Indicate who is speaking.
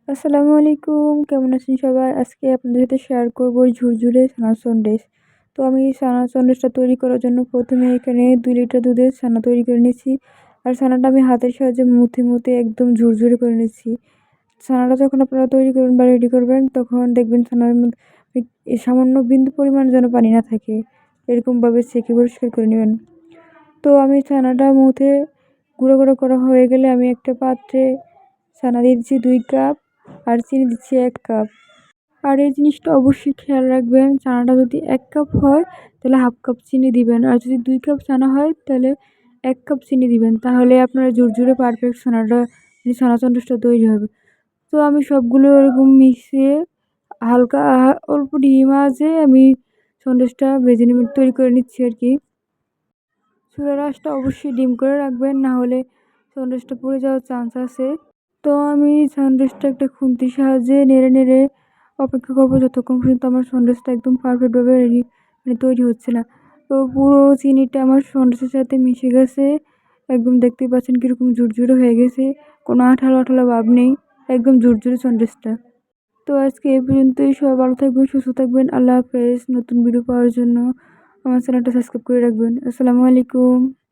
Speaker 1: আসসালামু আলাইকুম। কেমন আছেন সবাই? আজকে আপনাদের সাথে শেয়ার করব ঝুরঝুরে ছানা সন্দেশ। তো আমি ছানা সন্দেশটা তৈরি করার জন্য ১ম এ এখানে ২ লিটার দুধের ছানা তৈরি করে নিচ্ছি। আর ছানাটা আমি হাতের সাহায্যে মুথে একদম ঝুরঝুরে করে নিচ্ছি। ছানাটা যখন আপনারা তৈরি করবেন বা রেডি করবেন তখন দেখবেন ছানার মধ্যে সামান্য বিন্দু পরিমাণ যেন পানি না থাকে। এরকমভাবে ছেঁকে পরিষ্কার করে নেবেন। তো আমি ছানাটা মুথে গুঁড়ো করা হয়ে গেলে আমি একটা পাত্রে ছানা দিয়ে দিচ্ছি ২ কাপ আর চিনি দিচ্ছি ১ কাপ। আর এই জিনিসটা অবশ্যই খেয়াল রাখবেন, চানাটা যদি ১ কাপ হয় তাহলে 1/2 কাপ চিনি দিবেন। আর যদি ২ কাপ চানা হয় তাহলে ১ কাপ চিনি দিবেন। তাহলে আপনার ঝুরঝুরে পারফেক্ট ছানা সন্দেশটা তৈরি হবে। তো আমি সবগুলো এরকম মিশিয়ে হালকা অল্প ডিম আঁচে আমি সন্দেশটা তৈরি করে নিচ্ছি আরকি। চুলার আঁচটা অবশ্যই ডিম করে রাখবেন, না হলে সন্দেশটা পুড়ে যাওয়ার চান্স আছে। তো আমি সন্দেশটা একটা খুন্তির সাহায্যে নেড়ে অপেক্ষা করবো যতক্ষণ পর্যন্ত আমার সন্দেশটা একদম পারফেক্টভাবে তৈরি হচ্ছে না। তো পুরো চিনিটা আমার সন্দেশের সাথে মিশে গেছে। একদম দেখতেই পাচ্ছেন কীরকম ঝুরঝুরে হয়ে গেছে। কোনো আঠালো ভাব নেই। একদম ঝুরঝুরে সন্দেশটা। তো আজকে এই পর্যন্তই। সবাই ভালো থাকবেন, সুস্থ থাকবেন। আল্লাহ হাফেজ। নতুন ভিডিও পাওয়ার জন্য আমার চ্যানেলটা সাবস্ক্রাইব করে রাখবেন। আসসালামু আলাইকুম।